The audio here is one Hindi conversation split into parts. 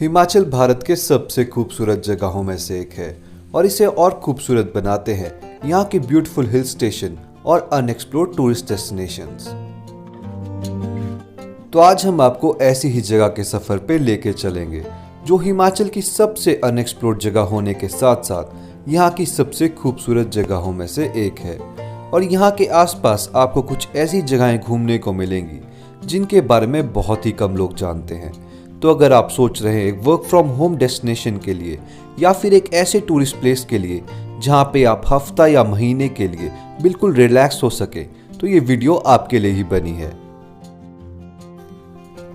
हिमाचल भारत के सबसे खूबसूरत जगहों में से एक है और इसे और खूबसूरत बनाते हैं यहाँ के ब्यूटीफुल हिल स्टेशन और अनएक्सप्लोर्ड टूरिस्ट डेस्टिनेशंस। तो आज हम आपको ऐसी ही जगह के सफर पे लेके चलेंगे जो हिमाचल की सबसे अनएक्सप्लोर्ड जगह होने के साथ साथ यहाँ की सबसे खूबसूरत जगहों में से एक है। और यहाँ के आसपास आपको कुछ ऐसी जगहें घूमने को मिलेंगी जिनके बारे में बहुत ही कम लोग जानते हैं। तो अगर आप सोच रहे हैं एक वर्क फ्रॉम होम डेस्टिनेशन के लिए या फिर एक ऐसे टूरिस्ट प्लेस के लिए जहाँ पे आप हफ्ता या महीने के लिए बिल्कुल रिलैक्स हो सके, तो ये वीडियो आपके लिए ही बनी है।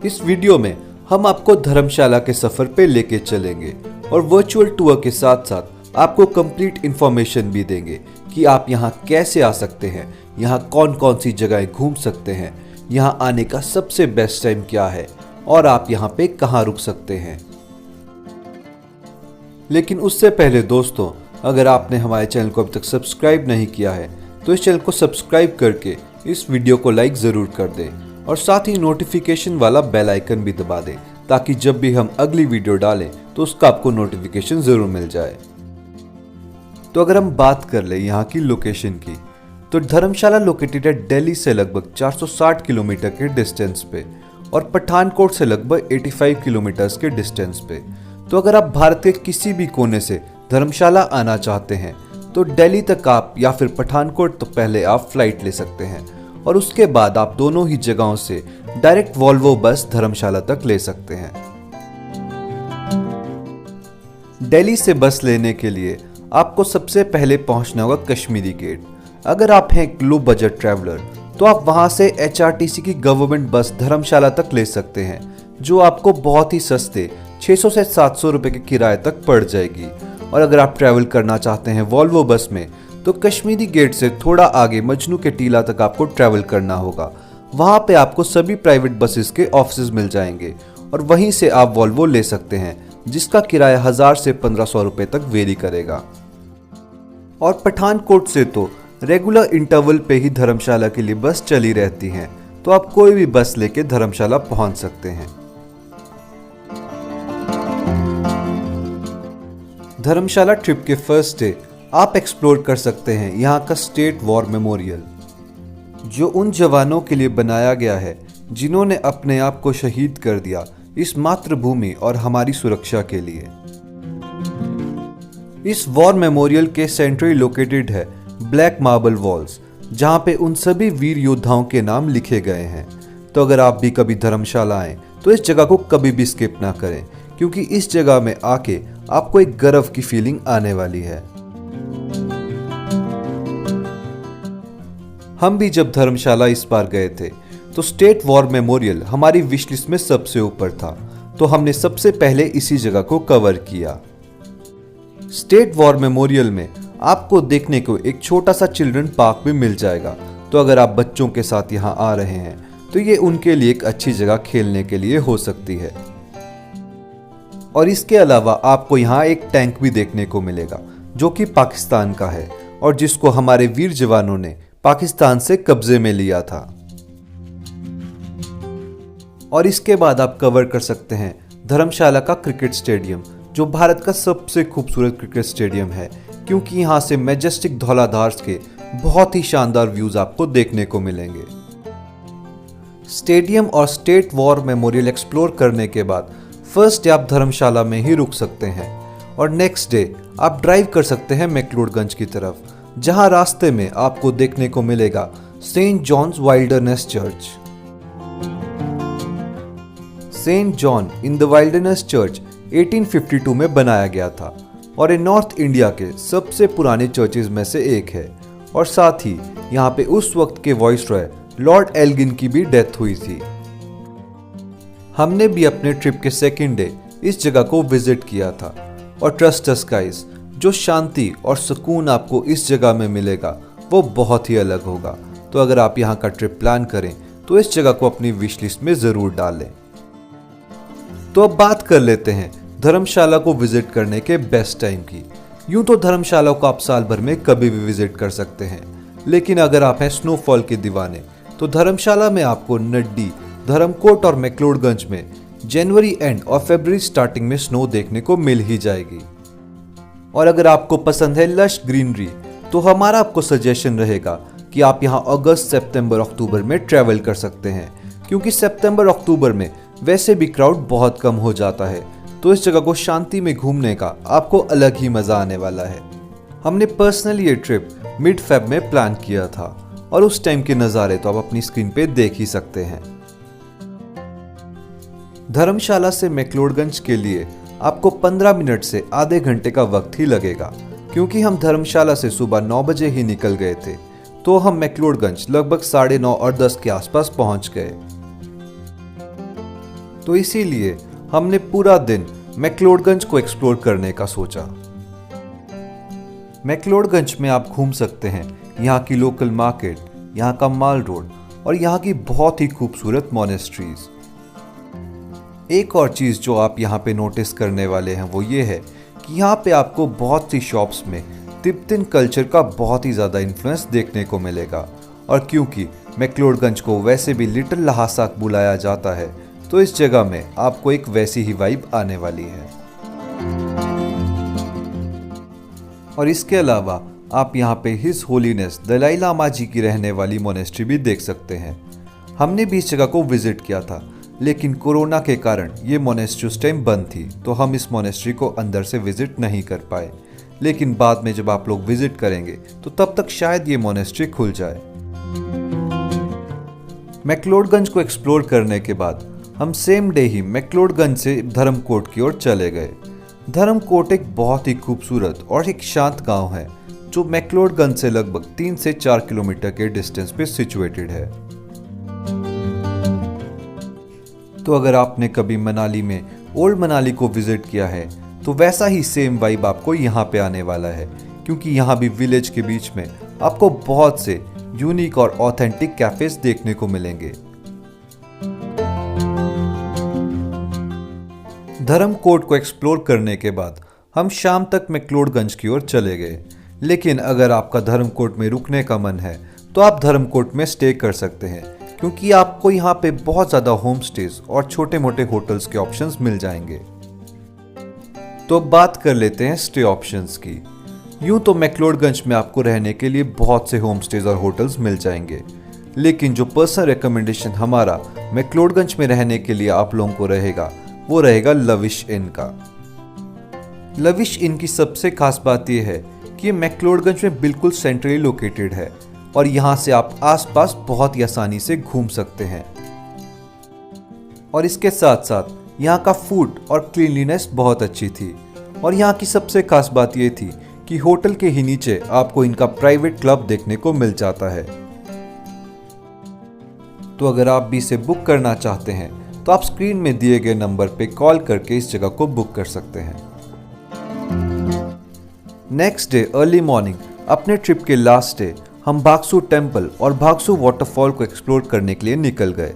इस वीडियो में हम आपको धर्मशाला के सफर पे लेके चलेंगे और वर्चुअल टूर के साथ साथ आपको कंप्लीट इंफॉर्मेशन भी देंगे कि आप यहाँ कैसे आ सकते हैं, यहाँ कौन कौन सी जगहें घूम सकते हैं, यहाँ आने का सबसे बेस्ट टाइम क्या है और आप यहाँ पे कहाँ रुक सकते हैं। लेकिन उससे पहले दोस्तों, अगर आपने हमारे चैनल को अभी तक सब्सक्राइब नहीं किया है तो इस चैनल को सब्सक्राइब करके इस वीडियो को लाइक जरूर कर दें और साथ ही नोटिफिकेशन वाला बेल आइकन भी दबा दें ताकि जब भी हम अगली वीडियो डालें तो उसका आपको नोटिफिकेशन जरूर मिल जाए। तो अगर हम बात कर ले यहाँ की लोकेशन की, तो धर्मशाला लोकेटेड है दिल्ली से लगभग 460 किलोमीटर के डिस्टेंस पे और पठानकोट से लगभग 85 किलोमीटर के डिस्टेंस पे। तो अगर आप भारत के किसी भी कोने से धर्मशाला आना चाहते हैं तो दिल्ली तक आप या फिर पठानकोट तो पहले आप फ्लाइट ले सकते हैं और उसके बाद आप दोनों ही जगहों से डायरेक्ट वॉल्वो बस धर्मशाला तक ले सकते हैं। दिल्ली से बस लेने के लिए आपको सबसे पहले पहुंचना होगा कश्मीरी गेट। अगर आप हैं लो बजट ट्रैवलर तो आप वहां से HRTC की गवर्नमेंट बस धर्मशाला तक ले सकते हैं जो आपको बहुत ही सस्ते 600 से 700 रुपए के किराए तक पड़ जाएगी। और अगर आप ट्रैवल करना चाहते हैं वॉल्वो बस में तो कश्मीरी गेट से थोड़ा आगे मजनू के टीला तक आपको ट्रैवल करना होगा। वहां पे आपको सभी प्राइवेट बसेस के ऑफिस मिल जाएंगे और वहीं से आप वॉल्वो ले सकते हैं जिसका किराया 1000 से 1500 रुपए तक वेरी करेगा। और पठानकोट से तो रेगुलर इंटरवल पे ही धर्मशाला के लिए बस चली रहती हैं, तो आप कोई भी बस लेके धर्मशाला पहुंच सकते हैं। धर्मशाला ट्रिप के फर्स्ट डे आप एक्सप्लोर कर सकते हैं यहाँ का स्टेट वॉर मेमोरियल, जो उन जवानों के लिए बनाया गया है जिन्होंने अपने आप को शहीद कर दिया इस मातृभूमि और हमारी सुरक्षा के लिए। इस वॉर मेमोरियल के सेंट्रली लोकेटेड है ब्लैक मार्बल वॉल्स, जहां पे उन सभी वीर योद्धाओं के नाम लिखे गए हैं। तो अगर आप भी कभी धर्मशाला आए तो इस जगह को कभी भी स्किप ना करें, क्योंकि इस जगह में आके आपको एक गर्व की फीलिंग आने वाली है। हम भी जब धर्मशाला इस बार गए थे तो स्टेट वॉर मेमोरियल हमारी विश लिस्ट में सबसे ऊपर था, तो हमने सबसे पहले इसी जगह को कवर किया। स्टेट वॉर मेमोरियल में आपको देखने को एक छोटा सा चिल्ड्रन पार्क भी मिल जाएगा। तो अगर आप बच्चों के साथ यहाँ आ रहे हैं तो ये उनके लिए एक अच्छी जगह खेलने के लिए हो सकती है। और इसके अलावा आपको यहाँ एक टैंक भी देखने को मिलेगा जो कि पाकिस्तान का है और जिसको हमारे वीर जवानों ने पाकिस्तान से कब्जे में लिया था। और इसके बाद आप कवर कर सकते हैं धर्मशाला का क्रिकेट स्टेडियम, जो भारत का सबसे खूबसूरत क्रिकेट स्टेडियम है, क्योंकि यहाँ से मैजेस्टिक धौलाधार के बहुत ही शानदार व्यूज आपको देखने को मिलेंगे। स्टेडियम और स्टेट वॉर मेमोरियल एक्सप्लोर करने के बाद फर्स्ट डे आप धर्मशाला में ही रुक सकते हैं और नेक्स्ट डे आप ड्राइव कर सकते हैं मैक्लोडगंज की तरफ, जहां रास्ते में आपको देखने को मिलेगा Saint John's Wilderness Church. Saint John in the Wilderness Church 1852 में बनाया गया था और ये नॉर्थ इंडिया के सबसे पुराने चर्चेज में से एक है। और साथ ही यहाँ पे उस वक्त के वॉइसरॉय लॉर्ड एल्गिन की भी डेथ हुई थी। हमने भी अपने ट्रिप के सेकेंड डे इस जगह को विजिट किया था और ट्रस्ट अस गाइस, जो शांति और सुकून आपको इस जगह में मिलेगा वो बहुत ही अलग होगा। तो अगर आप यहाँ का ट्रिप प्लान करें तो इस जगह को अपनी विश लिस्ट में जरूर डालें। तो अब बात कर लेते हैं धर्मशाला को विजिट करने के बेस्ट टाइम की। यूं तो धर्मशाला को आप साल भर में कभी भी विजिट कर सकते हैं, लेकिन अगर आप हैं स्नोफॉल के दीवाने तो धर्मशाला में आपको नड्डी, धर्मकोट और मैक्लोडगंज में जनवरी एंड और फरवरी स्टार्टिंग में स्नो देखने को मिल ही जाएगी। और अगर आपको पसंद है लश ग्रीनरी तो हमारा आपको सजेशन रहेगा कि आप यहाँ अगस्त, सितंबर, अक्टूबर में ट्रैवल कर सकते हैं, क्योंकि सितंबर अक्टूबर में वैसे भी क्राउड बहुत कम हो जाता है। तो इस जगह को शांति में घूमने का आपको अलग ही मजा आने वाला है। हमने पर्सनली ये ट्रिप मिड फेब में प्लान किया था और उस टाइम के नज़ारे तो आप अपनी स्क्रीन पे देख ही सकते हैं। धर्मशाला से मैक्लोडगंज के लिए आपको 15 मिनट से आधे घंटे का वक्त ही लगेगा, क्योंकि हम धर्मशाला से सुबह 9 बजे ही निकल गए थे, तो हम मैक्लोडगंज लगभग 9:30 और 10 के आसपास पहुंच गए। तो इसीलिए हमने पूरा दिन मैक्लोडगंज को एक्सप्लोर करने का सोचा। मैक्लोडगंज में आप घूम सकते हैं यहाँ की लोकल मार्केट, यहाँ का माल रोड और यहाँ की बहुत ही खूबसूरत मोनेस्ट्रीज। एक और चीज़ जो आप यहाँ पे नोटिस करने वाले हैं वो ये है कि यहाँ पे आपको बहुत सी शॉप्स में तिब्बतन कल्चर का बहुत ही ज़्यादा इन्फ्लुएंस देखने को मिलेगा। और क्योंकि मैक्लोडगंज को वैसे भी लिटिल लहासा बुलाया जाता है, तो इस जगह में आपको एक वैसी ही वाइब आने वाली है। और इसके अलावा आप यहाँ पे हिज होलीनेस दलाई लामा जी की रहने वाली मोनेस्ट्री भी देख सकते हैं। हमने भी इस जगह को विजिट किया था, लेकिन कोरोना के कारण ये मोनेस्ट्री उस टाइम बंद थी, तो हम इस मोनेस्ट्री को अंदर से विजिट नहीं कर पाए। लेकिन बाद में जब आप लोग विजिट करेंगे तो तब तक शायद ये मोनेस्ट्री खुल जाए। मैक्लोडगंज को एक्सप्लोर करने के बाद हम सेम डे ही मैक्लोडगंज से धर्मकोट की ओर चले गए। धर्मकोट एक बहुत ही खूबसूरत और एक शांत गांव है जो मैक्लोडगंज से लगभग 3 से 4 किलोमीटर के डिस्टेंस पे सिचुएटेड है। तो अगर आपने कभी मनाली में ओल्ड मनाली को विजिट किया है तो वैसा ही सेम वाइब आपको यहाँ पे आने वाला है, क्योंकि यहाँ भी विलेज के बीच में आपको बहुत से यूनिक और ऑथेंटिक कैफेज देखने को मिलेंगे। धर्मकोट को एक्सप्लोर करने के बाद हम शाम तक मैक्लोडगंज की ओर चले गए। लेकिन अगर आपका धर्मकोट में रुकने का मन है तो आप धर्मकोट में स्टे कर सकते हैं, क्योंकि आपको यहाँ पे बहुत ज़्यादा होम स्टेज और छोटे मोटे होटल्स के ऑप्शंस मिल जाएंगे। तो बात कर लेते हैं स्टे ऑप्शंस की। यूँ तो मैक्लोडगंज में आपको रहने के लिए बहुत से होम स्टेज और होटल्स मिल जाएंगे, लेकिन जो पर्सनल रिकमेंडेशन हमारा मैक्लोडगंज में रहने के लिए आप लोगों को रहेगा वो रहेगा लविश इन का। लविश इन की सबसे खास बात यह है कि ये मैक्लोडगंज में बिल्कुल सेंट्रली लोकेटेड है और यहाँ से आप आसपास बहुत ही आसानी से घूम सकते हैं। और इसके साथ साथ यहाँ का फूड और क्लीनलीनेस बहुत अच्छी थी। और यहाँ की सबसे खास बात यह थी कि होटल के ही नीचे आपको इनका प्राइवेट क्लब देखने को मिल जाता है। तो अगर आप भी इसे बुक करना चाहते हैं तो आप स्क्रीन में दिए गए नंबर पे कॉल करके इस जगह को बुक कर सकते हैं। नेक्स्ट डे अर्ली मॉर्निंग अपने ट्रिप के लास्ट डे हम भागसू टेम्पल और भागसू वाटरफॉल को एक्सप्लोर करने के लिए निकल गए।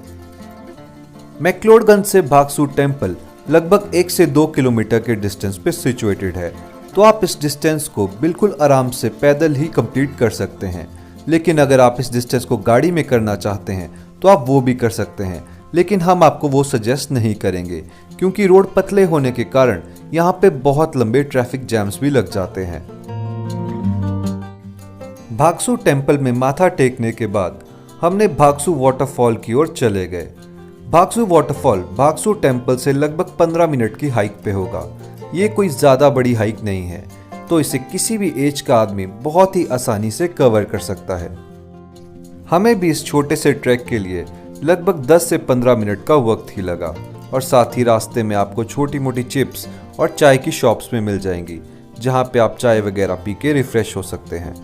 मैक्लोडगंज से भागसू टेम्पल लगभग 1 से 2 किलोमीटर के डिस्टेंस पे सिचुएटेड है, तो आप इस डिस्टेंस को बिल्कुल आराम से पैदल ही कंप्लीट कर सकते हैं। लेकिन अगर आप इस डिस्टेंस को गाड़ी में करना चाहते हैं तो आप वो भी कर सकते हैं, लेकिन हम आपको वो सजेस्ट नहीं करेंगे, क्योंकि रोड पतले होने के कारण यहाँ पे बहुत लंबे ट्रैफिक जैम्स भी लग जाते हैं। भागसू टेम्पल में माथा टेकने के बाद हमने भागसू वाटरफॉल की ओर चले गए। भागसू वाटरफॉल भागसू टेम्पल से लगभग 15 मिनट की हाइक पे होगा। ये कोई ज़्यादा बड़ी हाइक नहीं है, तो इसे किसी भी एज का आदमी बहुत ही आसानी से कवर कर सकता है। हमें भी इस छोटे से ट्रैक के लिए लगभग 10 से 15 मिनट का वक्त ही लगा, और साथ ही रास्ते में आपको छोटी मोटी चिप्स और चाय की शॉप्स में मिल जाएंगी, जहाँ पे आप चाय वगैरह पी के रिफ्रेश हो सकते हैं।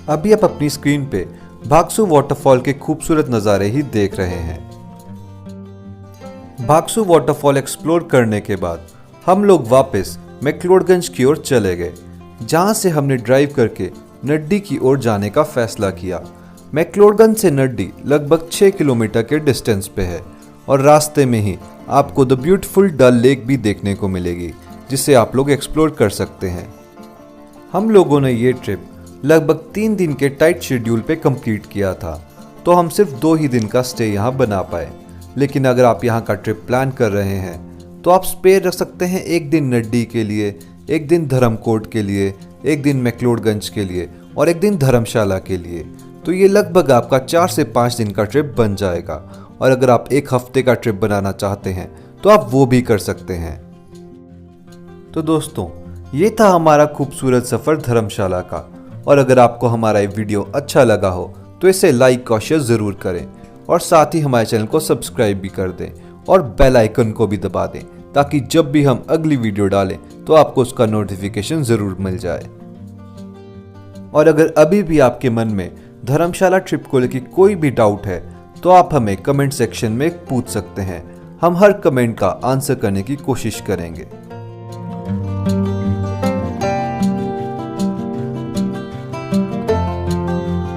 अभी आप अपनी स्क्रीन पे भागसू वाटरफॉल के खूबसूरत नज़ारे ही देख रहे हैं। भागसू वाटरफॉल एक्सप्लोर करने के बाद हम लोग वापस मैक्लोडगंज की ओर चले गए, जहां से हमने ड्राइव करके नड्डी की ओर जाने का फैसला किया। मैक्लोडगंज से नड्डी लगभग 6 किलोमीटर के डिस्टेंस पे है, और रास्ते में ही आपको द ब्यूटीफुल डल लेक भी देखने को मिलेगी, जिसे आप लोग एक्सप्लोर कर सकते हैं। हम लोगों ने ये ट्रिप लगभग 3 दिन के टाइट शेड्यूल पे कंप्लीट किया था, तो हम सिर्फ 2 ही दिन का स्टे यहाँ बना पाए। लेकिन अगर आप यहाँ का ट्रिप प्लान कर रहे हैं तो आप स्पेयर रख सकते हैं एक दिन नड्डी के लिए, एक दिन धर्मकोट के लिए, एक दिन मैक्लोडगंज के लिए और एक दिन धर्मशाला के लिए। तो ये लगभग आपका 4 से 5 दिन का ट्रिप बन जाएगा। और अगर आप एक हफ्ते का ट्रिप बनाना चाहते हैं तो आप वो भी कर सकते हैं। तो दोस्तों, ये था हमारा खूबसूरत सफ़र धर्मशाला का। और अगर आपको हमारा ये वीडियो अच्छा लगा हो तो इसे लाइक और शेयर ज़रूर करें और साथ ही हमारे चैनल को सब्सक्राइब भी कर दें और बेल आइकन को भी दबा दें ताकि जब भी हम अगली वीडियो डालें तो आपको उसका नोटिफिकेशन ज़रूर मिल जाए। और अगर अभी भी आपके मन में धर्मशाला ट्रिप को लेकर कोई भी डाउट है तो आप हमें कमेंट सेक्शन में पूछ सकते हैं। हम हर कमेंट का आंसर करने की कोशिश करेंगे।